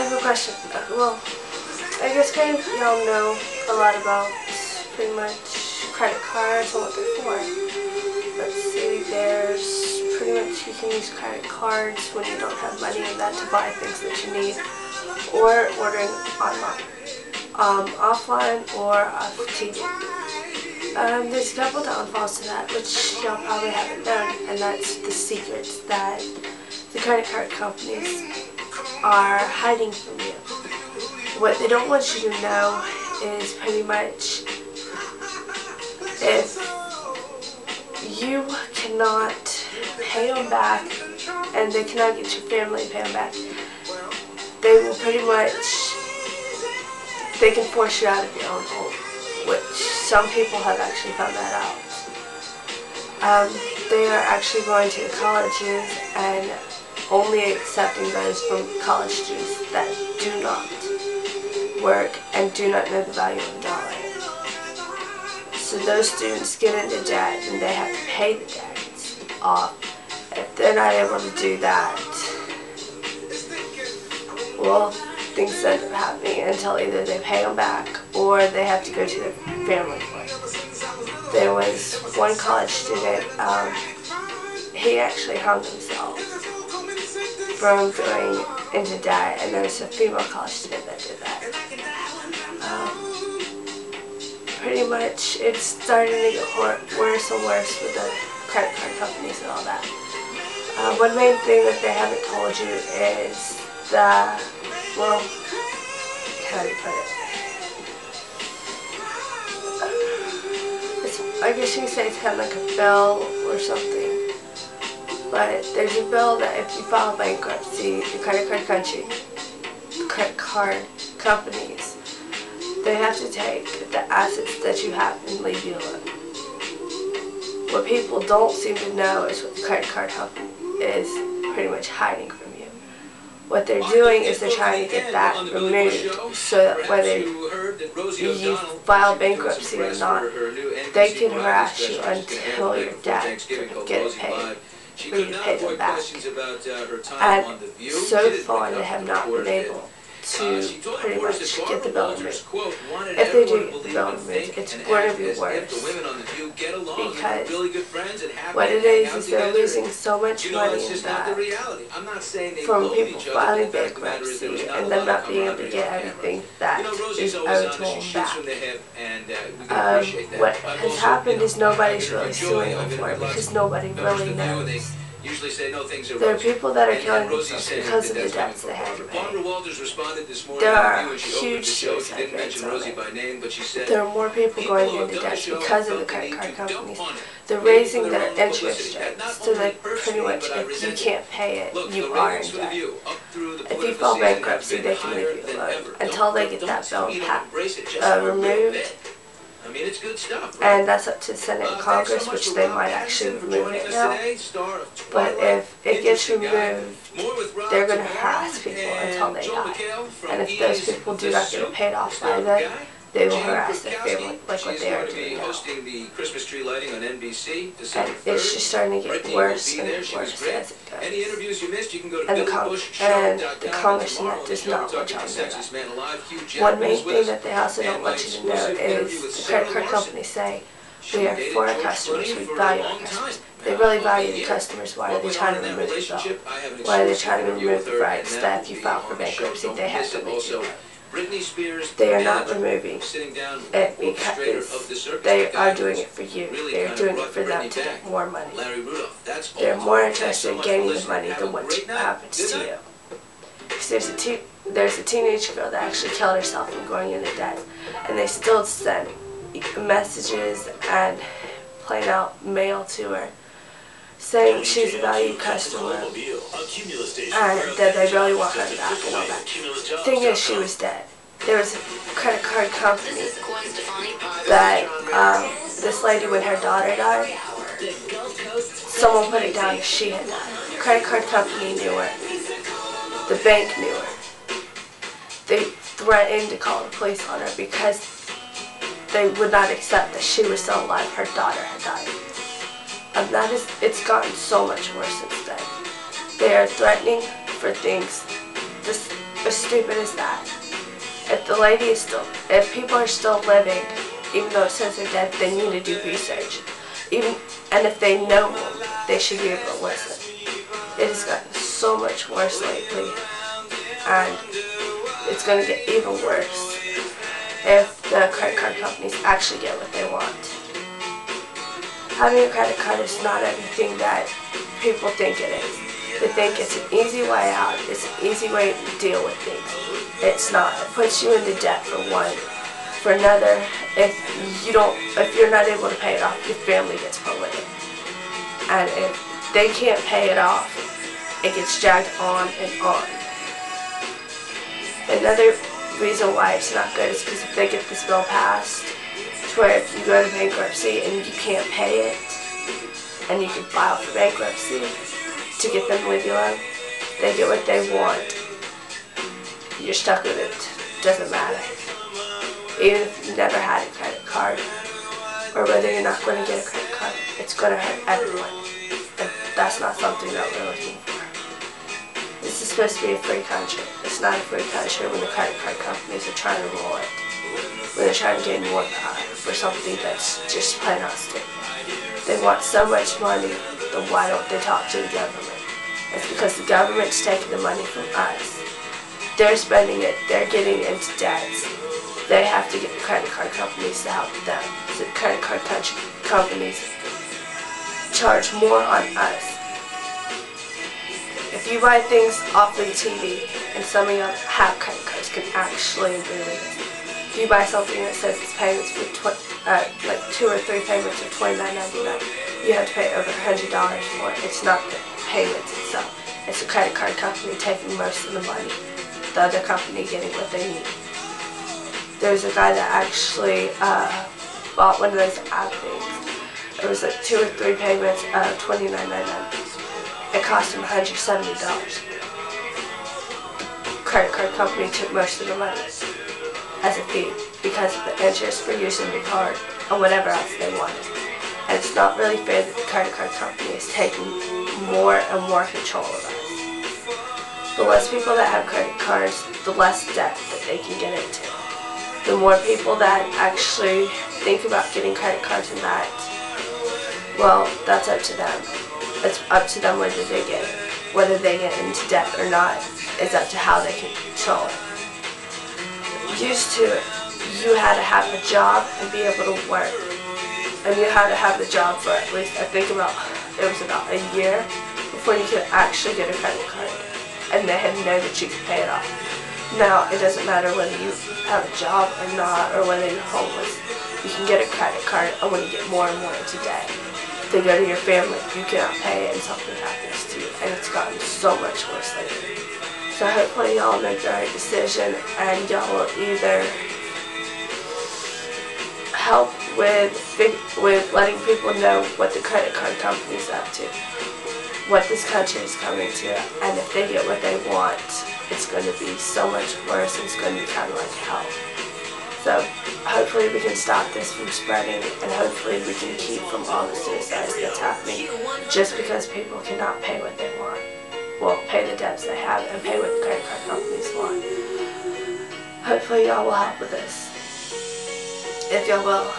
have a question. Well, I guess kind of y'all know a lot about pretty much credit cards and what they're for. Let's see, there's pretty much you can use credit cards when you don't have money and that to buy things that you need, or ordering online, offline or off TV. There's a couple downfalls to that, which y'all probably haven't known, and that's the secrets that the credit card companies are hiding from you. What they don't want you to know is pretty much if you cannot pay them back and they cannot get your family to pay them back, they will pretty much, they can force you out of your own home, which some people have actually found that out. They are actually going to the colleges and only accepting those from college students that do not work and do not know the value of a dollar. So those students get into debt and they have to pay the debts off. If they're not able to do that, well, things end up happening until either they pay them back or they have to go to their family court. There was one college student, he actually hung himself from going into debt, and there's a female college student that did that. Pretty much it's starting to get worse and worse with the credit card companies and all that. One main thing that they haven't told you is the, well, how do you put it? I guess you can say it's kind of like a bill or something. But there's a bill that if you file bankruptcy, the credit card companies, they have to take the assets that you have and leave you alone. What people don't seem to know is what the credit card company is pretty much hiding from you. What they're doing is they're trying to get that removed so that whether you file bankruptcy or not, they can harass you until your debt to get it paid, for you to pay them back. And so far they have not been able to pretty much get the bill removed. If they do get the bill removed, it's going to be worse, because what it is they're losing so much money in that from people filing bankruptcy and them not being able to get everything that is owed to them back. What has happened is nobody's really suing them for it because nobody really knows. There are people that are killing themselves because of the debts they have to pay. There are huge suicide rates on it. There are more people going into debt because of the credit card companies. They're raising their interest rates, so that pretty much if you can't pay it, you are in debt. If you file bankruptcy, they can leave you alone until they get that bill removed. I mean, it's good stuff, right? And that's up to the Senate and Congress, which they might actually remove it now. But if it gets removed, they're going to harass people until they die. And if those people do not get it paid off by then, they will harass their family like what they are doing now. And it's just starting to get worse and worse as it goes. And the Congress and that does not want y'all to know that. One main thing that they also don't want you to know is the credit card companies say, we are for our customers, we value our customers. They really value the customers. Why are they trying to remove the bill? Why are they trying to remove the rights that if you file for bankruptcy, they have to leave you alone? They are not removing it because they are doing it for you. They are doing it for them to get more money. They are more interested in gaining the money than what happens to you. Because there's a teenage girl that actually killed herself from going into debt, and they still send messages and plain out mail to her saying she's a valued customer and that they really want her back and all that. The thing is, she was dead. There was a credit card company that this lady, when her daughter died, someone put it down that she had died. The credit card company knew her. The bank knew her. They threatened to call the police on her because they would not accept that she was still alive. Her daughter had died. It's gotten so much worse since then. They are threatening for things. as stupid as that. If people are still living, even though it says they're dead, they need to do research. And if they know them, they should be able to listen. It has gotten so much worse lately, and it's going to get even worse if the credit card companies actually get what they want. Having a credit card is not everything that people think it is. They think it's an easy way out, it's an easy way to deal with things. It's not. It puts you into debt for one. For another, if you're not able to pay it off, your family gets put with it. And if they can't pay it off, it gets dragged on and on. Another reason why it's not good is because if they get this bill passed, to where if you go to bankruptcy and you can't pay it, and you can file for bankruptcy to get them to leave you alone, they get what they want. You're stuck with it. Doesn't matter. Even if you've never had a credit card, or whether you're not going to get a credit card, it's going to hurt everyone. And that's not something that we're looking for. This is supposed to be a free country. It's not a free country when the credit card companies are trying to rule it. When they're trying to gain more power for something that's just plain out stupid. They want so much money, then why don't they talk to the government? It's because the government's taking the money from us. They're spending it, they're getting into debts. They have to get the credit card companies to help them. So the credit card companies charge more on us. If you buy things off of the TV, and some of y'all have credit cards, can actually agree with this. If you buy something that says it's payments for like 2 or 3 payments of $29.99, you have to pay over $100 for it. It's not the payments itself. It's the credit card company taking most of the money. The other company getting what they need. There's a guy that actually bought one of those app things. It was like 2 or 3 payments of $29.99. It cost him $170. The credit card company took most of the money as a fee because of the interest for using the card and whatever else they wanted. And it's not really fair that the credit card company is taking more and more control of us. The less people that have credit cards, the less debt that they can get into. The more people that actually think about getting credit cards and that, well, that's up to them. It's up to them whether they get it. Whether they get into debt or not is up to how they can control it. Used to, you had to have a job and be able to work. And you had to have the job for at least, it was about a year before you could actually get a credit card. And they had to know that you could pay it off. Now, it doesn't matter whether you have a job or not, or whether you're homeless. You can get a credit card, and when you get more and more into debt, they go to your family, you cannot pay it, and something happens to you. And it's gotten so much worse lately. So hopefully y'all make the right decision, and y'all will either help with letting people know what the credit card company's up to, what this country is coming to, and if they get what they want, it's going to be so much worse, and it's going to be kind of like hell. So hopefully we can stop this from spreading, and hopefully we can keep from all the suicides that's happening just because people cannot pay what they want. Well, pay the debts they have and pay what the credit card companies want. Hopefully y'all will help with this. If y'all will,